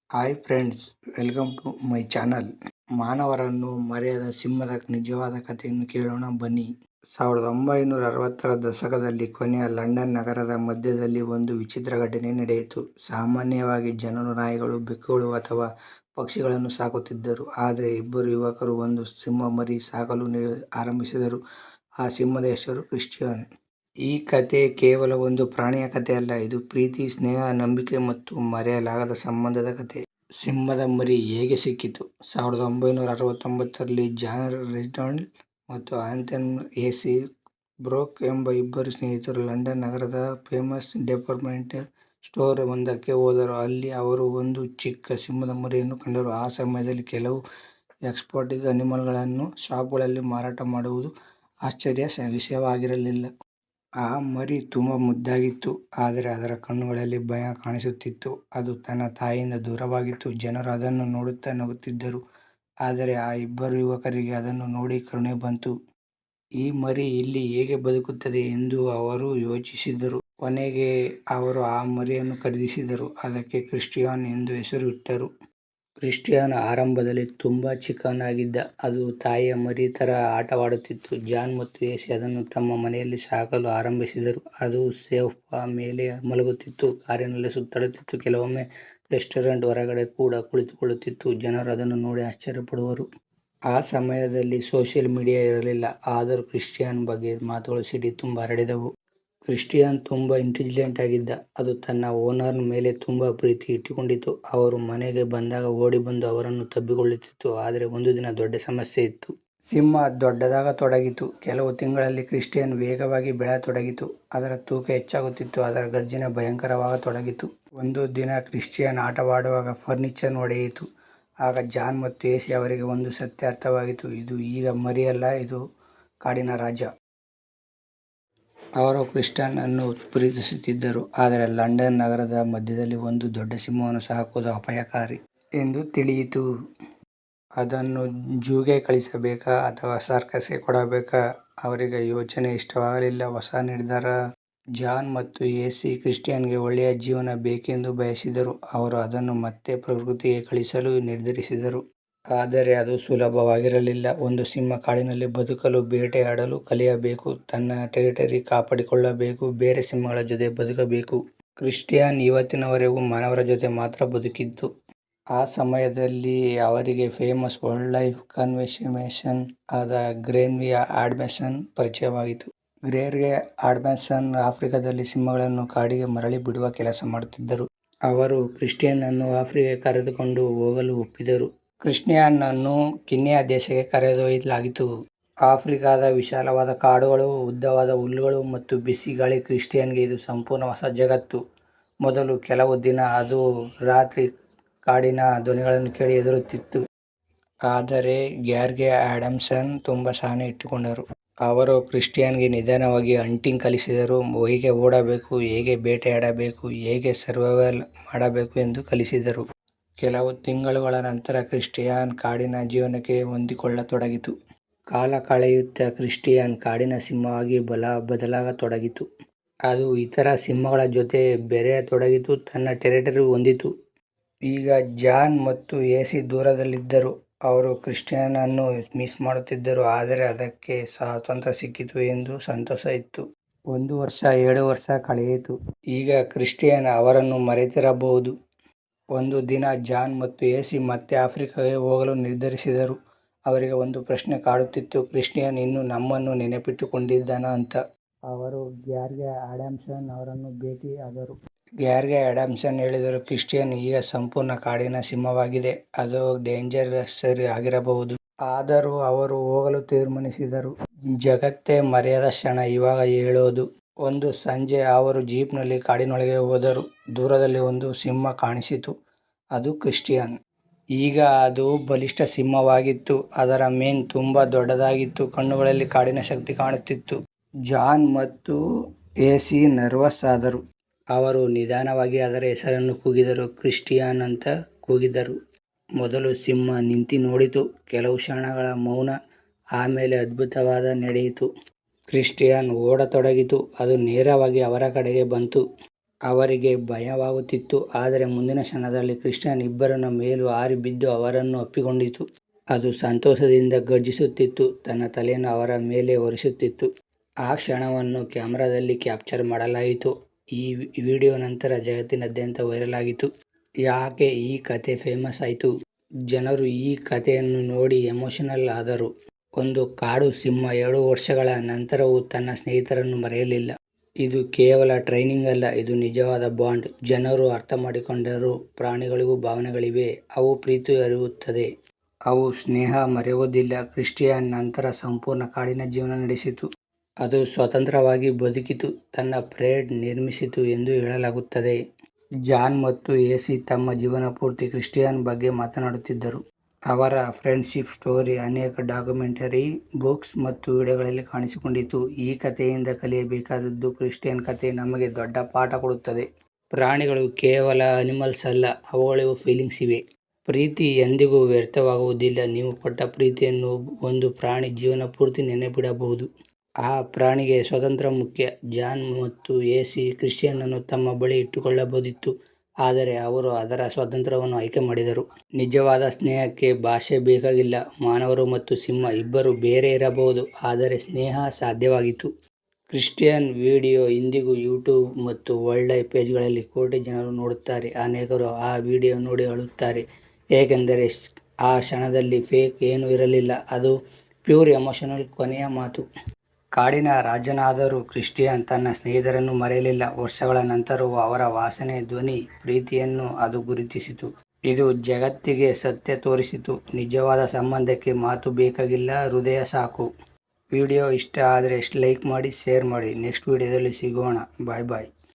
Hi friends, welcome to my channel. ಮಾನವರನ್ನು ಮರೆಯದ ಸಿಂಹದ ನಿಜವಾದ ಕಥೆಯನ್ನು ಕೇಳೋಣ ಬನ್ನಿ. 1960ರ ದಶಕದಲ್ಲಿ ಕೊನೆಯ ಲಂಡನ್ ನಗರದ ಮಧ್ಯದಲ್ಲಿ ಒಂದು ವಿಚಿತ್ರ ಘಟನೆ ನಡೆಯಿತು. ಸಾಮಾನ್ಯವಾಗಿ ಜನರು ನಾಯಿಗಳು, ಬೆಕ್ಕುಗಳು ಅಥವಾ ಪಕ್ಷಿಗಳನ್ನು ಸಾಕುತ್ತಿದ್ದರು. ಆದರೆ ಇಬ್ಬರು ಯುವಕರು ಒಂದು ಸಿಂಹ ಮರಿ ಸಾಕಲು ಆರಂಭಿಸಿದರು. ಆ ಸಿಂಹದ ಹೆಸರು ಕ್ರಿಸ್ಟಿಯಾನ್. ಈ ಕಥೆ ಕೇವಲ ಒಂದು ಪ್ರಾಣಿಯ ಕಥೆಯಲ್ಲ, ಇದು ಪ್ರೀತಿ, ಸ್ನೇಹ, ನಂಬಿಕೆ ಮತ್ತು ಮರೆಯಲಾಗದ ಸಂಬಂಧದ ಕಥೆ. ಸಿಂಹದ ಮರಿ ಹೇಗೆ ಸಿಕ್ಕಿತು? 1969ರಲ್ಲಿ ಜಾನ್ ರೆಡ್ನಾಲ್ಡ್ ಮತ್ತು ಆಂಥೋನ್ ಎಸಿ ಬ್ರೋಕ್ ಎಂಬ ಇಬ್ಬರು ಸ್ನೇಹಿತರು ಲಂಡನ್ ನಗರದ ಫೇಮಸ್ ಡಿಪಾರ್ಟ್ಮೆಂಟಲ್ ಸ್ಟೋರ್ ಒಂದಕ್ಕೆ ಹೋದರು. ಅಲ್ಲಿ ಅವರು ಒಂದು ಚಿಕ್ಕ ಸಿಂಹದ ಮರಿಯನ್ನು ಕಂಡರು. ಆ ಸಮಯದಲ್ಲಿ ಕೆಲವು ಎಕ್ಸಾಟಿಕ್ ಅನಿಮಲ್ಗಳನ್ನು ಶಾಪ್ಗಳಲ್ಲಿ ಮಾರಾಟ ಮಾಡುವುದು ಆಶ್ಚರ್ಯದ ವಿಷಯವಾಗಿರಲಿಲ್ಲ. ಆ ಮರಿ ತುಂಬಾ ಮುದ್ದಾಗಿತ್ತು, ಆದರೆ ಅದರ ಕಣ್ಣುಗಳಲ್ಲಿ ಭಯ ಕಾಣಿಸುತ್ತಿತ್ತು. ಅದು ತನ್ನ ತಾಯಿಯಿಂದ ದೂರವಾಗಿತ್ತು. ಜನರು ಅದನ್ನು ನೋಡುತ್ತಾ ನಗುತ್ತಿದ್ದರು. ಆದರೆ ಆ ಇಬ್ಬರು ಯುವಕರಿಗೆ ಅದನ್ನು ನೋಡಿ ಕರುಣೆ ಬಂತು. ಈ ಮರಿ ಇಲ್ಲಿ ಹೇಗೆ ಬದುಕುತ್ತದೆ ಎಂದು ಅವರು ಯೋಚಿಸಿದರು. ಕೊನೆಗೆ ಅವರು ಆ ಮರಿಯನ್ನು ಖರೀದಿಸಿದರು. ಅದಕ್ಕೆ ಕ್ರಿಸ್ಟಿಯಾನ್ ಎಂದು ಹೆಸರಿಟ್ಟರು. ಕ್ರಿಸ್ಟಿಯಾನ್ ಆರಂಭದಲ್ಲಿ ತುಂಬಾ ಚಿಕ್ಕವನಾಗಿದ್ದ. ಅದು ತಾಯಿಯ ಮರಿ ತರ ಆಟವಾಡುತ್ತಿತ್ತು. ಜಾನ್ ಮತ್ತು ಎಸಿ ಅದನ್ನು ತಮ್ಮ ಮನೆಯಲ್ಲಿ ಸಾಕಲು ಆರಂಭಿಸಿದರು. ಅದು ಸೋಫಾ ಮೇಲೆ ಮಲಗುತ್ತಿತ್ತು, ಕಾರಿನಲ್ಲಿ ಸುತ್ತಾಡುತ್ತಿತ್ತು, ಕೆಲವೊಮ್ಮೆ ರೆಸ್ಟೋರೆಂಟ್ ಹೊರಗಡೆ ಕೂಡ ಕುಳಿತುಕೊಳ್ಳುತ್ತಿತ್ತು. ಜನರು ಅದನ್ನು ನೋಡಿ ಆಶ್ಚರ್ಯಪಡುವರು. ಆ ಸಮಯದಲ್ಲಿ ಸೋಷಿಯಲ್ ಮೀಡಿಯಾ ಇರಲಿಲ್ಲ, ಆದರೂ ಕ್ರಿಸ್ಟಿಯಾನ್ ಬಗ್ಗೆ ಮಾತುಗಳು ಸಿಟಿ ತುಂಬಾ ಹರಡಿದವು. ಕ್ರಿಸ್ಟಿಯಾನ್ ತುಂಬಾ ಇಂಟೆಲಿಜೆಂಟ್ ಆಗಿದ್ದ. ಅದು ತನ್ನ ಓನರ್ ಮೇಲೆ ತುಂಬಾ ಪ್ರೀತಿ ಇಟ್ಟುಕೊಂಡಿತ್ತು. ಅವರು ಮನೆಗೆ ಬಂದಾಗ ಓಡಿ ಬಂದು ಅವರನ್ನು ತಬ್ಬಿಕೊಳ್ಳುತ್ತಿತ್ತು. ಆದರೆ ಒಂದು ದಿನ ದೊಡ್ಡ ಸಮಸ್ಯೆ ಇತ್ತು. ಸಿಂಹ ದೊಡ್ಡದಾಗತೊಡಗಿತು. ಕೆಲವು ತಿಂಗಳಲ್ಲಿ ಕ್ರಿಸ್ಟಿಯಾನ್ ವೇಗವಾಗಿ ಬೆಳೆಯತೊಡಗಿತು. ಅದರ ತೂಕ ಹೆಚ್ಚಾಗುತ್ತಿತ್ತು, ಅದರ ಘರ್ಜನೆ ಭಯಂಕರವಾಗತೊಡಗಿತು. ಒಂದು ದಿನ ಕ್ರಿಸ್ಟಿಯಾನ್ ಆಟವಾಡುವಾಗ ಫರ್ನಿಚರ್ ಒಡೆಯಿತು. ಆಗ ಜಾನ್ ಮತ್ತು ಎಸಿ ಅವರಿಗೆ ಒಂದು ಸತ್ಯ ಅರ್ಥವಾಯಿತು. ಇದು ಈಗ ಮರಿಯಲ್ಲ, ಇದು ಕಾಡಿನ ರಾಜ. ಅವರು ಕ್ರಿಸ್ಟಿಯಾನ್ ಅನ್ನು ಪ್ರೀತಿಸುತ್ತಿದ್ದರು, ಆದರೆ ಲಂಡನ್ ನಗರದ ಮಧ್ಯದಲ್ಲಿ ಒಂದು ದೊಡ್ಡ ಸಿಂಹವನ್ನು ಸಾಕುವುದು ಅಪಾಯಕಾರಿ ಎಂದು ತಿಳಿಯಿತು. ಅದನ್ನು ಝೂಗೆ ಕಳಿಸಬೇಕಾ ಅಥವಾ ಸರ್ಕಸ್ಗೆ ಕೊಡಬೇಕಾ? ಅವರಿಗೆ ಯೋಚನೆ ಇಷ್ಟವಾಗಲಿಲ್ಲ. ಹೊಸ ನಿರ್ಧಾರ. ಜಾನ್ ಮತ್ತು ಎಸಿ ಕ್ರಿಸ್ಟಿಯಾನ್ಗೆ ಒಳ್ಳೆಯ ಜೀವನ ಬೇಕೆಂದು ಬಯಸಿದರು. ಅವರು ಅದನ್ನು ಮತ್ತೆ ಪ್ರಕೃತಿಗೆ ಕಳಿಸಲು ನಿರ್ಧರಿಸಿದರು. ಆದರೆ ಅದು ಸುಲಭವಾಗಿರಲಿಲ್ಲ. ಒಂದು ಸಿಂಹ ಕಾಡಿನಲ್ಲಿ ಬದುಕಲು, ಬೇಟೆಯಾಡಲು ಕಲಿಯಬೇಕು, ತನ್ನ ಟೆರಿಟರಿ ಕಾಪಾಡಿಕೊಳ್ಳಬೇಕು, ಬೇರೆ ಸಿಂಹಗಳ ಜೊತೆ ಬದುಕಬೇಕು. ಕ್ರಿಸ್ಟಿಯಾನ್ ಇವತ್ತಿನವರೆಗೂ ಮಾನವರ ಜೊತೆ ಮಾತ್ರ ಬದುಕಿದ್ದು. ಆ ಸಮಯದಲ್ಲಿ ಅವರಿಗೆ ಫೇಮಸ್ ವೈಲ್ಡ್ ಲೈಫ್ ಕನ್ಸರ್ವೇಷನ್ ಆದ ಗ್ರೆಗೋರಿ ಆಡಮ್ಸನ್ ಪರಿಚಯವಾಯಿತು. ಗ್ರೆಗೋರಿ ಆಡಮ್ಸನ್ ಆಫ್ರಿಕಾದಲ್ಲಿ ಸಿಂಹಗಳನ್ನು ಕಾಡಿಗೆ ಮರಳಿ ಬಿಡುವ ಕೆಲಸ ಮಾಡುತ್ತಿದ್ದರು. ಅವರು ಕ್ರಿಸ್ಟಿಯಾನ್ ಅನ್ನು ಆಫ್ರಿಕಾಗೆ ಕರೆದುಕೊಂಡು ಹೋಗಲು ಒಪ್ಪಿದರು. ಕ್ರಿಸ್ಟಿಯಾನ್ ಅನ್ನು ಕೀನ್ಯಾ ದೇಶಕ್ಕೆ ಕರೆದೊಯ್ಯಲಾಯಿತು. ಆಫ್ರಿಕಾದ ವಿಶಾಲವಾದ ಕಾಡುಗಳು, ಉದ್ದವಾದ ಹುಲ್ಲುಗಳು ಮತ್ತು ಬಿಸಿ ಗಾಳಿ. ಕ್ರಿಸ್ಟಿಯಾನ್ಗೆ ಇದು ಸಂಪೂರ್ಣ ಹೊಸ ಜಗತ್ತು. ಮೊದಲ ಕೆಲವು ದಿನ ಅದು ರಾತ್ರಿ ಕಾಡಿನ ಧ್ವನಿಗಳನ್ನು ಕೇಳಿ ಹೆದರುತ್ತಿತ್ತು. ಆದರೆ ಗ್ರೆಗೋರಿ ಆಡಮ್ಸನ್ ತುಂಬಾ ಸಹನೆ ಇಟ್ಟುಕೊಂಡರು. ಅವರು ಕ್ರಿಸ್ಟಿಯಾನ್ಗೆ ನಿಧಾನವಾಗಿ ಹಂಟಿಂಗ್ ಕಲಿಸಿದರು. ಹೇಗೆ ಓಡಬೇಕು, ಹೇಗೆ ಬೇಟೆಯಾಡಬೇಕು, ಹೇಗೆ ಸರ್ವೈವಲ್ ಮಾಡಬೇಕು ಎಂದು ಕಲಿಸಿದರು. ಕೆಲವು ತಿಂಗಳುಗಳ ನಂತರ ಕ್ರಿಸ್ಟಿಯಾನ್ ಕಾಡಿನ ಜೀವನಕ್ಕೆ ಹೊಂದಿಕೊಳ್ಳತೊಡಗಿತು. ಕಾಲ ಕಳೆಯುತ್ತಾ ಕ್ರಿಸ್ಟಿಯಾನ್ ಕಾಡಿನ ಸಿಂಹವಾಗಿ ಬದಲಾಗತೊಡಗಿತು. ಅದು ಇತರ ಸಿಂಹಗಳ ಜೊತೆ ಬೆರೆಯತೊಡಗಿತು, ತನ್ನ ಟೆರಿಟರಿ ಹೊಂದಿತು. ಈಗ ಜಾನ್ ಮತ್ತು ಎಸಿ ದೂರದಲ್ಲಿದ್ದರು. ಅವರು ಕ್ರಿಸ್ಟಿಯಾನ್ ಅನ್ನು ಮಿಸ್ ಮಾಡುತ್ತಿದ್ದರು, ಆದರೆ ಅದಕ್ಕೆ ಸ್ವಾತಂತ್ರ್ಯ ಸಿಕ್ಕಿತು ಎಂದು ಸಂತೋಷ ಇತ್ತು. 1 ವರ್ಷ, 2 ವರ್ಷ ಕಳೆಯಿತು. ಈಗ ಕ್ರಿಸ್ಟಿಯಾನ್ ಅವರನ್ನು ಮರೆತಿರಬಹುದು. ಒಂದು ದಿನ ಜಾನ್ ಮತ್ತು ಎಸಿ ಮತ್ತೆ ಆಫ್ರಿಕಾಗೆ ಹೋಗಲು ನಿರ್ಧರಿಸಿದರು. ಅವರಿಗೆ ಒಂದು ಪ್ರಶ್ನೆ ಕಾಡುತ್ತಿತ್ತು, ಕ್ರಿಸ್ಟಿಯಾನ್ ಇನ್ನೂ ನಮ್ಮನ್ನು ನೆನಪಿಟ್ಟುಕೊಂಡಿದ್ದಾನಾ ಅಂತ. ಅವರು ಗ್ರೆಗೋರಿ ಆಡಮ್ಸನ್ ಅವರನ್ನು ಭೇಟಿಯಾದರು. ಗ್ರೆಗೋರಿ ಆಡಮ್ಸನ್ ಹೇಳಿದರು, ಕ್ರಿಸ್ಟಿಯಾನ್ ಈಗ ಸಂಪೂರ್ಣ ಕಾಡಿನ ಸಿಂಹವಾಗಿದೆ. ಅದು ಡೇಂಜರಸ್ ಆಗಿರಬಹುದು. ಆದರೂ ಅವರು ಹೋಗಲು ತೀರ್ಮಾನಿಸಿದರು. ಜಗತ್ತೇ ಮರೆಯದ ಕ್ಷಣ ಇವಾಗ ಹೇಳೋದು. ಒಂದು ಸಂಜೆ ಅವರು ಜೀಪ್ನಲ್ಲಿ ಕಾಡಿನೊಳಗೆ ಹೋದರು. ದೂರದಲ್ಲಿ ಒಂದು ಸಿಂಹ ಕಾಣಿಸಿತು. ಅದು ಕ್ರಿಸ್ಟಿಯಾನ್. ಈಗ ಅದು ಬಲಿಷ್ಠ ಸಿಂಹವಾಗಿತ್ತು. ಅದರ ಮೇನ್ ತುಂಬಾ ದೊಡ್ಡದಾಗಿತ್ತು. ಕಣ್ಣುಗಳಲ್ಲಿ ಕಾಡಿನ ಶಕ್ತಿ ಕಾಣುತ್ತಿತ್ತು. ಜಾನ್ ಮತ್ತು ಎಸಿ ನರ್ವಸ್ ಆದರು. ಅವರು ನಿಧಾನವಾಗಿ ಅದರ ಹೆಸರನ್ನು ಕೂಗಿದರು. ಕ್ರಿಸ್ಟಿಯಾನ್ ಅಂತ ಕೂಗಿದರು. ಮೊದಲು ಸಿಂಹ ನಿಂತು ನೋಡಿತು. ಕೆಲವು ಕ್ಷಣಗಳ ಮೌನ. ಆಮೇಲೆ ಅದ್ಭುತವಾದ ನಡೆಯಿತು. ಕ್ರಿಸ್ಟಿಯಾನ್ ಓಡತೊಡಗಿತು. ಅದು ನೇರವಾಗಿ ಅವರ ಕಡೆಗೆ ಬಂತು. ಅವರಿಗೆ ಭಯವಾಗುತ್ತಿತ್ತು. ಆದರೆ ಮುಂದಿನ ಕ್ಷಣದಲ್ಲಿ ಕ್ರಿಸ್ಟಿಯನ್ ಇಬ್ಬರ ಮೇಲೂ ಹಾರಿ ಬಿದ್ದು ಅವರನ್ನು ಅಪ್ಪಿಕೊಂಡಿತು. ಅದು ಸಂತೋಷದಿಂದ ಘರ್ಜಿಸುತ್ತಿತ್ತು, ತನ್ನ ತಲೆಯನ್ನು ಅವರ ಮೇಲೆ ಒರೆಸುತ್ತಿತ್ತು. ಆ ಕ್ಷಣವನ್ನು ಕ್ಯಾಮೆರಾದಲ್ಲಿ ಕ್ಯಾಪ್ಚರ್ ಮಾಡಲಾಯಿತು. ಈ ವಿಡಿಯೋ ನಂತರ ಜಗತ್ತಿನಾದ್ಯಂತ ವೈರಲ್ ಆಗಿತ್ತು. ಯಾಕೆ ಈ ಕತೆ ಫೇಮಸ್ ಆಯಿತು? ಜನರು ಈ ಕತೆಯನ್ನು ನೋಡಿ ಎಮೋಷನಲ್ ಆದರು. ಒಂದು ಕಾಡು ಸಿಂಹ 2 ವರ್ಷಗಳ ನಂತರವೂ ತನ್ನ ಸ್ನೇಹಿತರನ್ನು ಮರೆಯಲಿಲ್ಲ. ಇದು ಕೇವಲ ಟ್ರೈನಿಂಗ್ ಅಲ್ಲ, ಇದು ನಿಜವಾದ ಬಾಂಡ್. ಜನರು ಅರ್ಥ ಮಾಡಿಕೊಂಡರು, ಪ್ರಾಣಿಗಳಿಗೂ ಭಾವನೆಗಳಿವೆ, ಅವು ಪ್ರೀತಿ ಅರಿಯುತ್ತದೆ, ಅವು ಸ್ನೇಹ ಮರೆಯುವುದಿಲ್ಲ. ಕ್ರಿಸ್ಟಿಯನ್ ನಂತರ ಸಂಪೂರ್ಣ ಕಾಡಿನ ಜೀವನ ನಡೆಸಿತು. ಅದು ಸ್ವತಂತ್ರವಾಗಿ ಬದುಕಿತು, ತನ್ನ ಪ್ರೇಡ್ ನಿರ್ಮಿಸಿತು ಎಂದು ಹೇಳಲಾಗುತ್ತದೆ. ಜಾನ್ ಮತ್ತು ಎಸಿ ತಮ್ಮ ಜೀವನಪೂರ್ತಿ ಕ್ರಿಸ್ಟಿಯನ್ ಬಗ್ಗೆ ಮಾತನಾಡುತ್ತಿದ್ದರು. ಅವರ ಫ್ರೆಂಡ್ಶಿಪ್ ಸ್ಟೋರಿ ಅನೇಕ ಡಾಕ್ಯುಮೆಂಟರಿ, ಬುಕ್ಸ್ ಮತ್ತು ವಿಡಿಯೋಗಳಲ್ಲಿ ಕಾಣಿಸಿಕೊಂಡಿತು. ಈ ಕಥೆಯಿಂದ ಕಲಿಯಬೇಕಾದದ್ದು: ಕ್ರಿಸ್ಟಿಯನ್ ಕಥೆ ನಮಗೆ ದೊಡ್ಡ ಪಾಠ ಕೊಡುತ್ತದೆ. ಪ್ರಾಣಿಗಳು ಕೇವಲ ಅನಿಮಲ್ಸ್ ಅಲ್ಲ, ಅವುಗಳಿಗೂ ಫೀಲಿಂಗ್ಸ್ ಇವೆ. ಪ್ರೀತಿ ಎಂದಿಗೂ ವ್ಯರ್ಥವಾಗುವುದಿಲ್ಲ. ನೀವು ಕೊಟ್ಟ ಪ್ರೀತಿಯನ್ನು ಒಂದು ಪ್ರಾಣಿ ಜೀವನ ಪೂರ್ತಿ ನೆನಪಿಡಬಹುದು. ಆ ಪ್ರಾಣಿಗೆ ಸ್ವಾತಂತ್ರ್ಯ ಮುಖ್ಯ. ಜಾನ್ ಮತ್ತು ಎಸಿ ಕ್ರಿಸ್ಟಿಯನ್ನನ್ನು ತಮ್ಮ ಬಳಿ ಇಟ್ಟುಕೊಳ್ಳಬಹುದಿತ್ತು, ಆದರೆ ಅವರು ಅದರ ಸ್ವಾತಂತ್ರ್ಯವನ್ನು ಆಯ್ಕೆ ಮಾಡಿದರು. ನಿಜವಾದ ಸ್ನೇಹಕ್ಕೆ ಭಾಷೆ ಬೇಕಾಗಿಲ್ಲ. ಮಾನವರು ಮತ್ತು ಸಿಂಹ ಇಬ್ಬರೂ ಬೇರೆ ಇರಬಹುದು, ಆದರೆ ಸ್ನೇಹ ಸಾಧ್ಯವಾಯಿತು. ಕ್ರಿಸ್ಟಿಯನ್ ವಿಡಿಯೋ ಇಂದಿಗೂ ಯೂಟ್ಯೂಬ್ ಮತ್ತು ವರ್ಲ್ಡ್ ವೈಡ್ ಪೇಜ್ಗಳಲ್ಲಿ ಕೋಟಿ ಜನರು ನೋಡುತ್ತಾರೆ. ಅನೇಕರು ಆ ವಿಡಿಯೋ ನೋಡಿ ಅಳುತ್ತಾರೆ, ಏಕೆಂದರೆ ಆ ಕ್ಷಣದಲ್ಲಿ ಫೇಕ್ ಏನೂ ಇರಲಿಲ್ಲ. ಅದು ಪ್ಯೂರ್ ಎಮೋಷನಲ್. ಕೊನೆಯ ಮಾತು: ಕಾಡಿನ ರಾಜನಾದರೂ ಕ್ರಿಸ್ಟಿಯನ್ ತನ್ನ ಸ್ನೇಹಿತರನ್ನು ಮರೆಯಲಿಲ್ಲ. ವರ್ಷಗಳ ನಂತರವೂ ಅವರ ವಾಸನೆ, ಧ್ವನಿ, ಪ್ರೀತಿಯನ್ನು ಅದು ಗುರುತಿಸಿತು. ಇದು ಜಗತ್ತಿಗೆ ಸತ್ಯ ತೋರಿಸಿತು: ನಿಜವಾದ ಸಂಬಂಧಕ್ಕೆ ಮಾತು ಬೇಕಾಗಿಲ್ಲ, ಹೃದಯ ಸಾಕು. ವಿಡಿಯೋ ಇಷ್ಟ ಆದರೆ ಲೈಕ್ ಮಾಡಿ, ಶೇರ್ ಮಾಡಿ. ನೆಕ್ಸ್ಟ್ ವಿಡಿಯೋದಲ್ಲಿ ಸಿಗೋಣ. ಬಾಯ್ ಬಾಯ್.